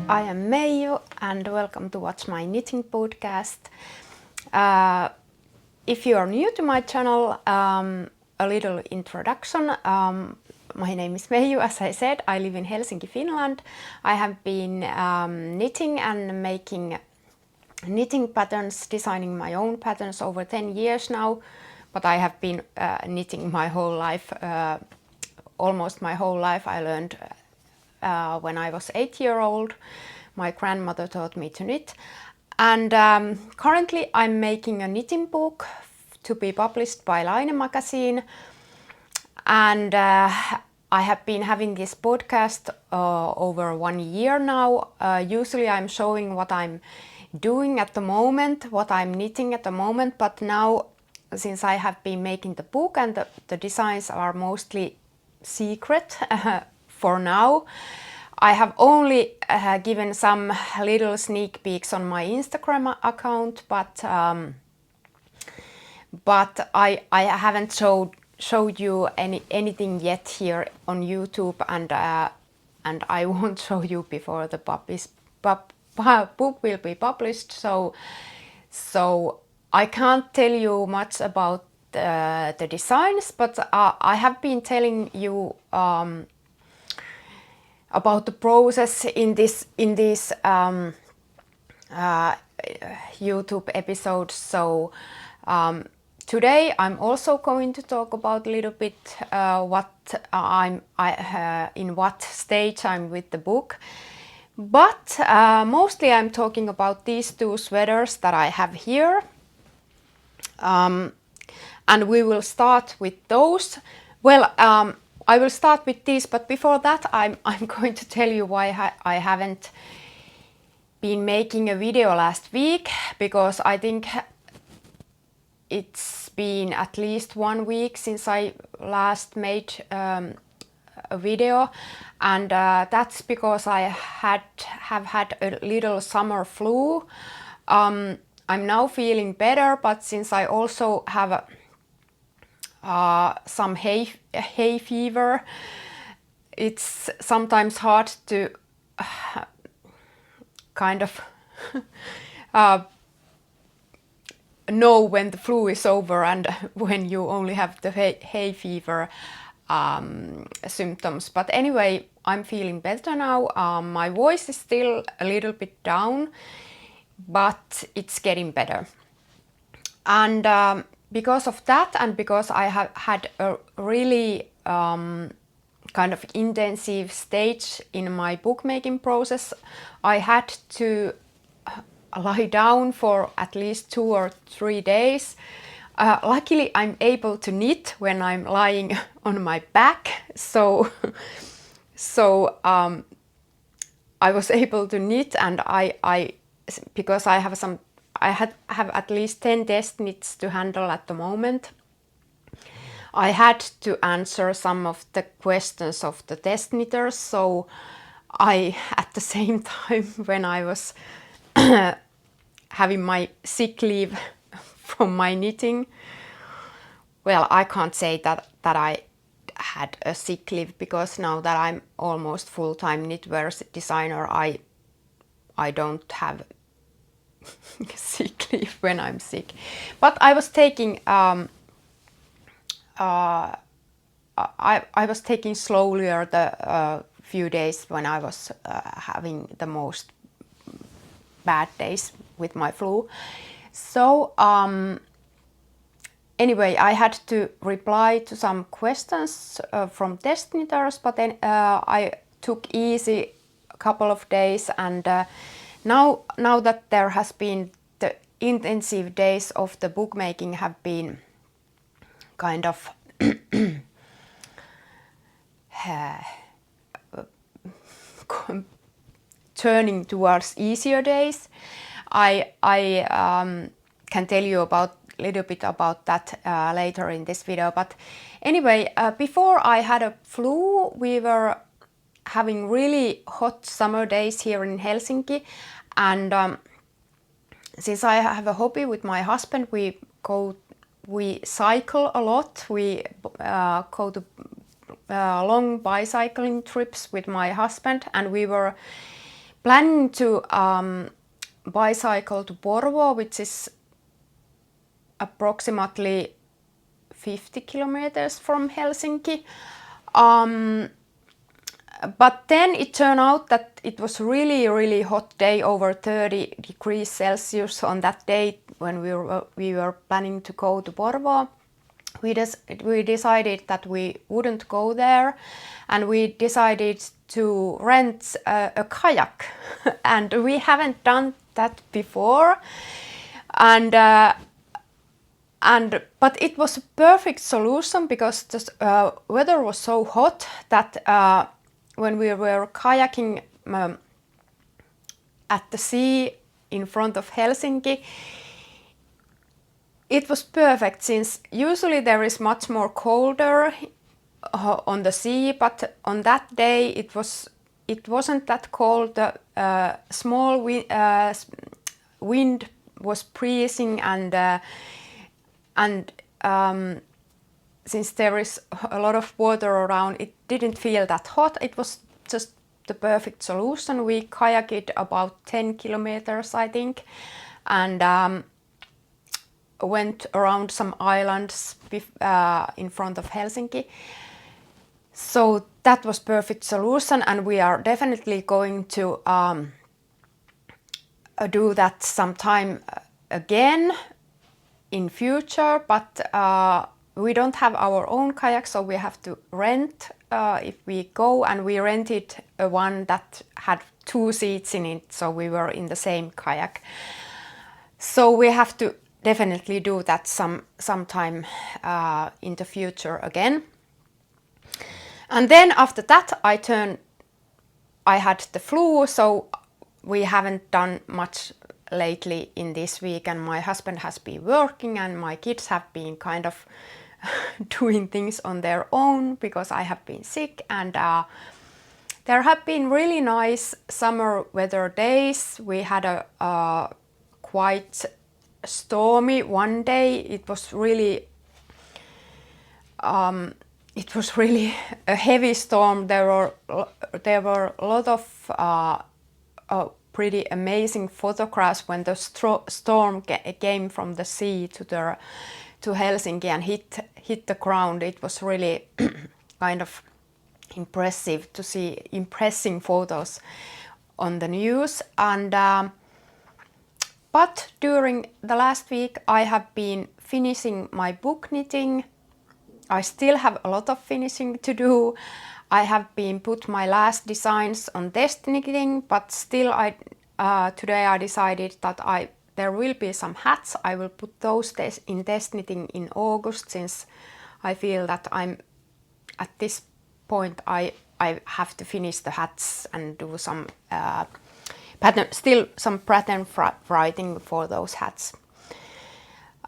I am Meiju and welcome to watch my knitting podcast. If you are new to my channel, a little introduction. My name is Meiju, as I said. I live in Helsinki, Finland. I have been knitting and making knitting patterns, designing my own patterns over 10 years now, but I have been knitting my whole life, almost my whole life. I learned when I was 8-year-old. My grandmother taught me to knit, and currently I'm making a knitting book to be published by Laine magazine, and I have been having this podcast over 1 year now. Usually I'm showing what I'm doing at the moment, what I'm knitting at the moment, but now since I have been making the book and the designs are mostly secret for now, I have only given some little sneak peeks on my Instagram account, but I haven't showed you anything yet here on YouTube, and I won't show you before the book will be published. So I can't tell you much about the designs, but I have been telling you about the process in these YouTube episodes. So today I'm also going to talk about a little bit in what stage I'm with the book. But mostly I'm talking about these two sweaters that I have here. And we will start with those. Well, I will start with these, but before that I'm going to tell you why I haven't been making a video last week, because I think it's been at least 1 week since I last made a video, and that's because I have had a little summer flu. I'm now feeling better, but since I also have some hay fever, it's sometimes hard to kind of know when the flu is over and when you only have the hay fever symptoms. But anyway, I'm feeling better now. My voice is still a little bit down, but it's getting better. And because of that, and because I have had a really kind of intensive stage in my bookmaking process, I had to lie down for at least 2 or 3 days. Luckily, I'm able to knit when I'm lying on my back, so I was able to knit, and because I have at least 10 test knits to handle at the moment. I had to answer some of the questions of the test knitters, so at the same time when I was having my sick leave from my knitting, well, I can't say that I had a sick leave, because now that I'm almost full-time knitwear designer, I don't have sick leave when I'm sick. But I was taking I was taking slowly the few days when I was having the most bad days with my flu. So anyway, I had to reply to some questions from test knitters, but then I took easy a couple of days, and now that there has been the intensive days of the bookmaking have been kind of turning towards easier days, I can tell you a little bit about that later in this video. But anyway, before I had a flu, we were having really hot summer days here in Helsinki, and since I have a hobby with my husband, we cycle a lot. We go to long bicycling trips with my husband, and we were planning to bicycle to Porvoo, which is approximately 50 kilometers from Helsinki. But then it turned out that it was really hot day, over 30 degrees Celsius on that day when we were planning to go to Porvoo. We decided that we wouldn't go there, and we decided to rent a kayak. And we haven't done that before, but it was a perfect solution because the weather was so hot that when we were kayaking at the sea in front of Helsinki, it was perfect, since usually there is much more colder on the sea, but on that day it wasn't that cold. The small wind was breezing, and since there is a lot of water around, it didn't feel that hot. It was just the perfect solution. We kayaked about 10 kilometers, I think, and went around some islands in front of Helsinki. So that was perfect solution, and we are definitely going to do that sometime again in future, but we don't have our own kayak, so we have to rent if we go, and we rented one that had 2 seats in it, so we were in the same kayak. So we have to definitely do that sometime in the future again. And then after that I had the flu, so we haven't done much lately in this week, and my husband has been working and my kids have been kind of doing things on their own because I have been sick, and there have been really nice summer weather days. We had a quite stormy one day. It was really a heavy storm. There were a lot of pretty amazing photographs when the storm came from the sea to Helsinki and hit the ground. It was really kind of impressive to see impressive photos on the news. And but during the last week I have been finishing my book knitting. I still have a lot of finishing to do. I have been put my last designs on test knitting, but still today I decided that there will be some hats. I will put those in test knitting in August, since I feel that I'm at this point I have to finish the hats and do some pattern writing for those hats.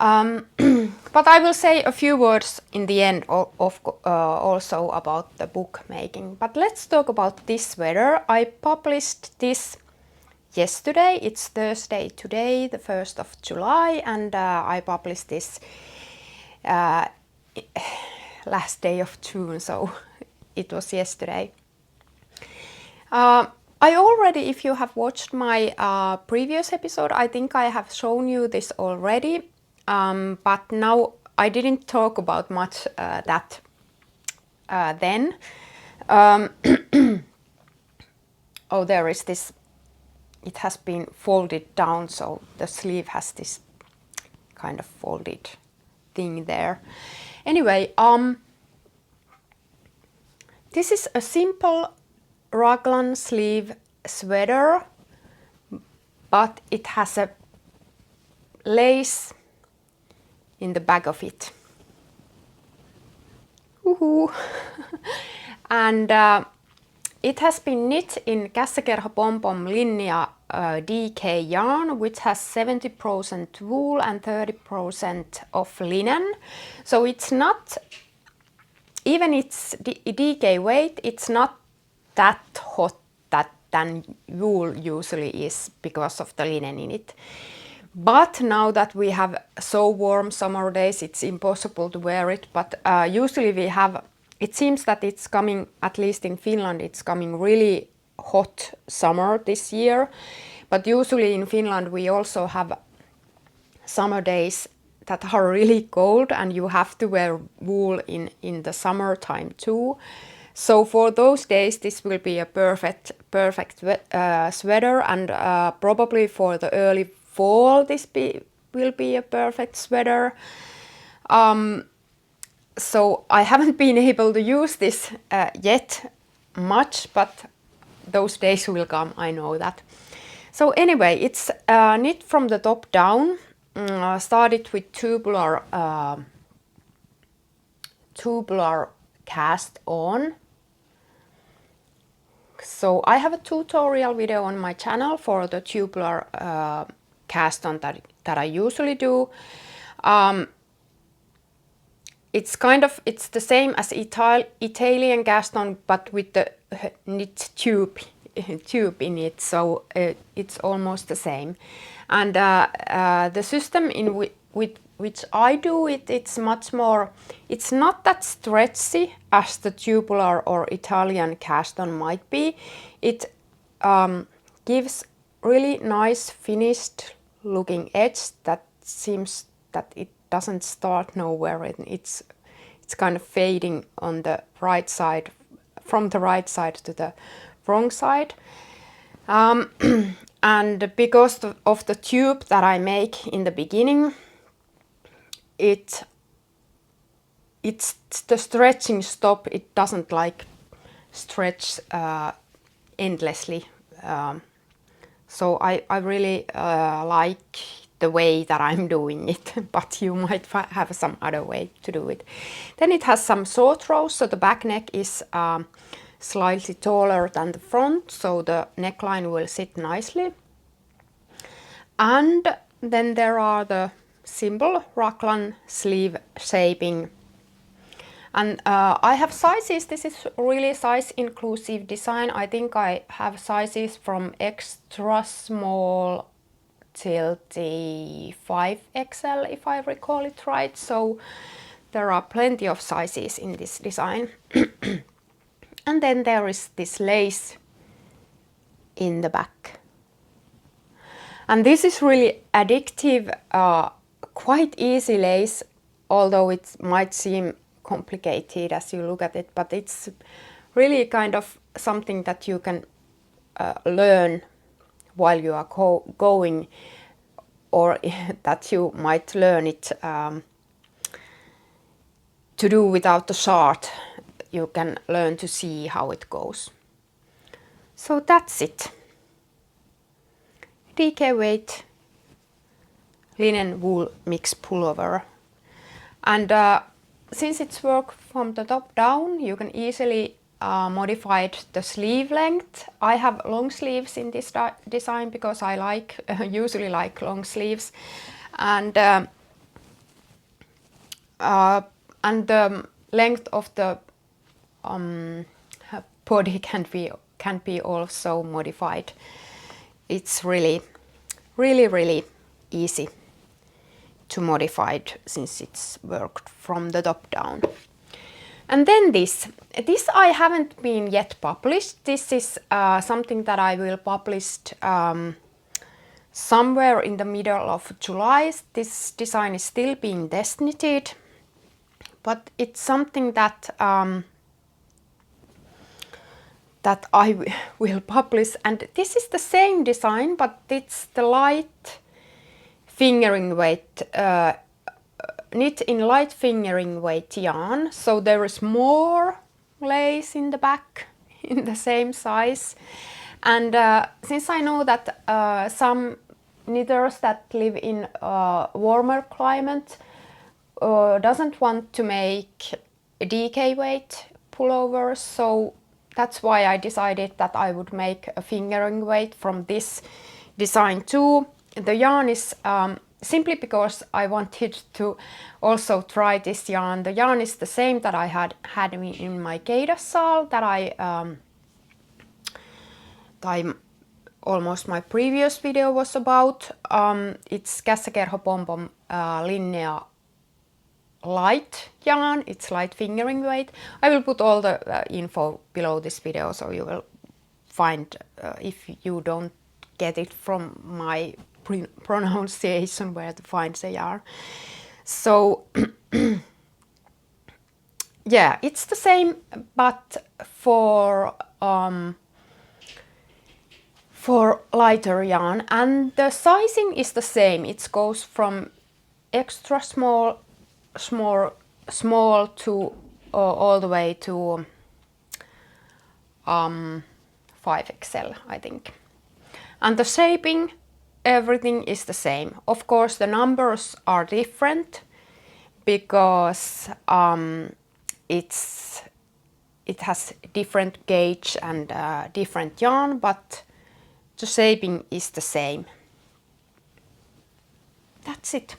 But I will say a few words in the end also about the book making. But let's talk about this sweater. I published this yesterday. It's Thursday today, the 1st of July, and I published this last day of June, so it was yesterday. I already, if you have watched my previous episode, I think I have shown you this already, but now I didn't talk about much that then. Oh, there is this, it has been folded down, so the sleeve has this kind of folded thing there. Anyway, this is a simple raglan sleeve sweater, but it has a lace in the back of it. Woohoo! And it has been knit in Kässäkerho Pom Pom Linnea DK yarn, which has 70% wool and 30% of linen. So it's not, even its DK weight, it's not that hot than wool usually is because of the linen in it. But now that we have so warm summer days, it's impossible to wear it. But usually we have, it seems that it's coming, at least in Finland, it's coming really hot summer this year, but usually in Finland we also have summer days that are really cold and you have to wear wool in the summertime too. So for those days this will be a perfect sweater, and probably for the early fall this will be a perfect sweater. So I haven't been able to use this yet much, but those days will come, I know that. So anyway, it's knit from the top down. Started with tubular cast on. So I have a tutorial video on my channel for the tubular cast on that I usually do. It's the same as Italian cast on, but with the knit tube in it, so it's almost the same. And the system with which I do it, it's much more, it's not that stretchy as the tubular or Italian cast on might be. It gives really nice finished looking edge that seems that it doesn't start nowhere. It's kind of fading on the right side, from the right side to the wrong side. And because of the tube that I make in the beginning, it's the stretching stop. It doesn't like stretch endlessly. So I really like the way that I'm doing it, but you might have some other way to do it. Then it has some short rows, so the back neck is slightly taller than the front, so the neckline will sit nicely. And then there are the simple raglan sleeve shaping. And I have sizes. This is really size inclusive design. I think I have sizes from extra small till the 5XL, if I recall it right. So there are plenty of sizes in this design. And then there is this lace in the back. And this is really addictive, quite easy lace, although it might seem complicated as you look at it, but it's really kind of something that you can learn while you are going, or that you might learn it to do without the chart. You can learn to see how it goes. So that's it. DK weight linen wool mix pullover. And since it's work from the top down, you can easily modify the sleeve length. I have long sleeves in this design because I usually like long sleeves, and the length of the body can be also modified. It's really easy to modify it since it's worked from the top down. And then this I haven't been yet published. This is something that I will publish somewhere in the middle of July. This design is still being test knitted, but it's something that that I will publish. And this is the same design, but it's the light fingering weight, knit in light fingering weight yarn. So there is more lace in the back in the same size. And since I know that some knitters that live in warmer climate doesn't want to make a DK weight pullovers, so that's why I decided that I would make a fingering weight from this design too. The yarn is simply because I wanted to also try this yarn. The yarn is the same that I had in my Keidasal that almost my previous video was about. It's Kässäkerho Pom Pom Linnea light yarn. It's light fingering weight. I will put all the info below this video so you will find if you don't get it from my pronunciation where to find the yarn. So yeah, it's the same, but for lighter yarn, and the sizing is the same. It goes from extra small to all the way to 5XL, I think. And the shaping, everything is the same. Of course, the numbers are different because it has different gauge and different yarn, but the shaping is the same. That's it.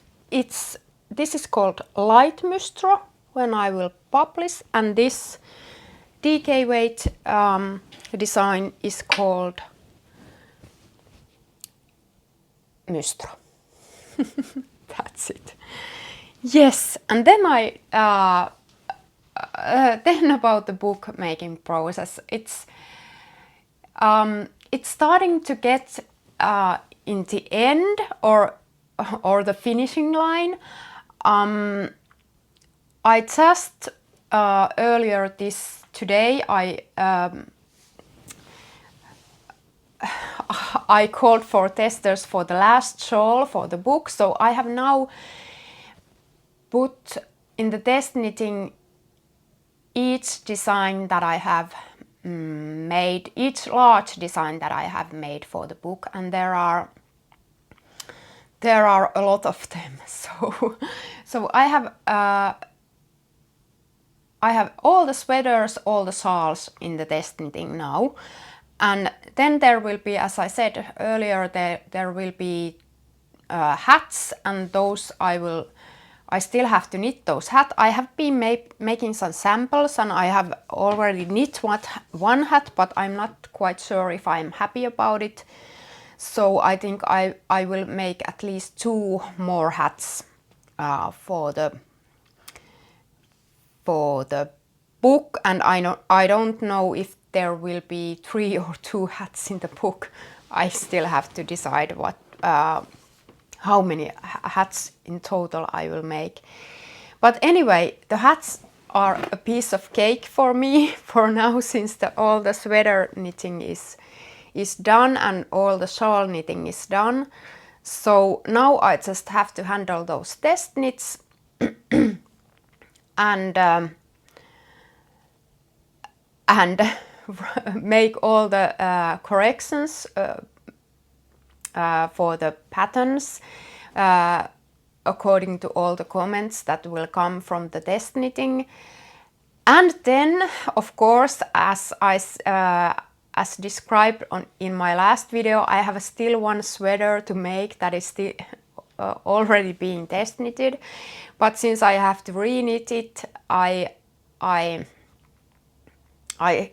This is called light Mystro when I will publish, and this DK weight design is called Mystro. That's it. Yes, and then then about the book making process. It's starting to get in the end or the finishing line. I just earlier today I called for testers for the last shawl for the book, so I have now put in the test knitting each design that I have made, each large design that I have made for the book, and there are a lot of them. So I have all the sweaters, all the shawls in the test knitting now, and then there will be, as I said earlier, there will be hats, and those I still have to knit those hats. I have been making some samples, and I have already knit one hat, but I'm not quite sure if I'm happy about it. So I think I will make at least 2 more hats for the book, and I don't know if there will be 3 or 2 hats in the book. I still have to decide how many hats in total I will make. But anyway, the hats are a piece of cake for me for now, since all the sweater knitting is done and all the shawl knitting is done. So now I just have to handle those test knits and make all the corrections for the patterns according to all the comments that will come from the test knitting. And then, of course, as described in my last video, I have still one sweater to make that is still already being test knitted. But since I have to re-knit it, I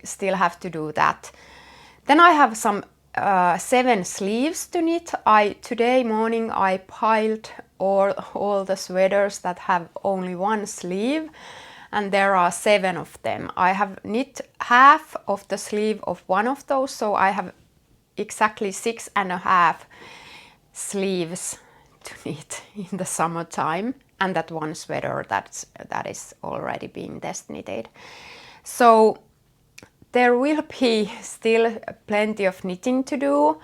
still have to do that. Then I have some 7 sleeves to knit. Today morning I piled all the sweaters that have only 1 sleeve, and there are 7 of them. I have knit half of the sleeve of one of those, so I have exactly 6.5 sleeves to knit in the summertime, and that one sweater that is already being test knitted. So there will be still plenty of knitting to do.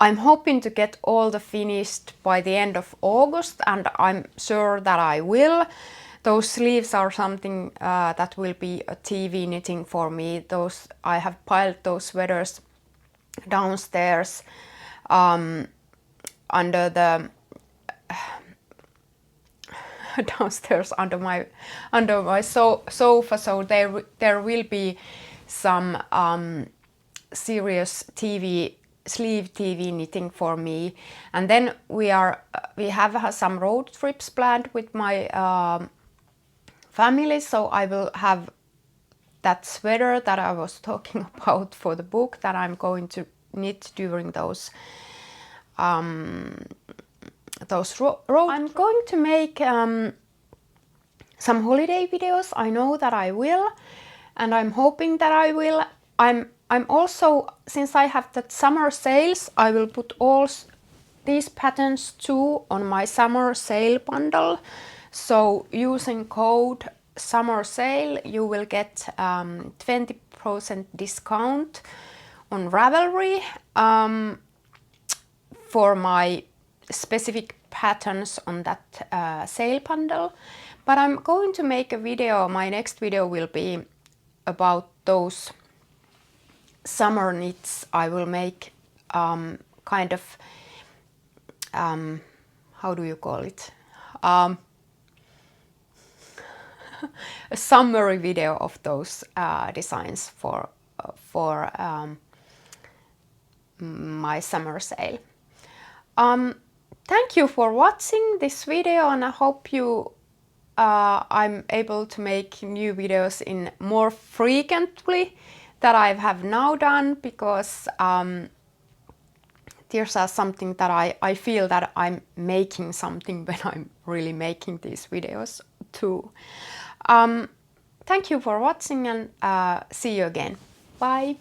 I'm hoping to get all the finished by the end of August, and I'm sure that I will. Those sleeves are something that will be a TV knitting for me. I have piled those sweaters downstairs under my sofa, so there will be some serious sleeve TV knitting for me. And then we have some road trips planned with my family, so I will have that sweater that I was talking about for the book that I'm going to knit during those road. I'm going to make some holiday videos. I know that I will, and I'm hoping that I will. I'm also, since I have that summer sales, I will put all these patterns too on my summer sale bundle. So using code summer sale, you will get 20% discount on Ravelry for my specific patterns on that sale bundle. But I'm going to make a video. My next video will be about those summer knits. I will make kind of how do you call it? A summary video of those designs for my summer sale. Thank you for watching this video, and I hope I'm able to make new videos in more frequently that I have now done, because these are something that I feel that I'm making something when I'm really making these videos too. Thank you for watching, and see you again. Bye!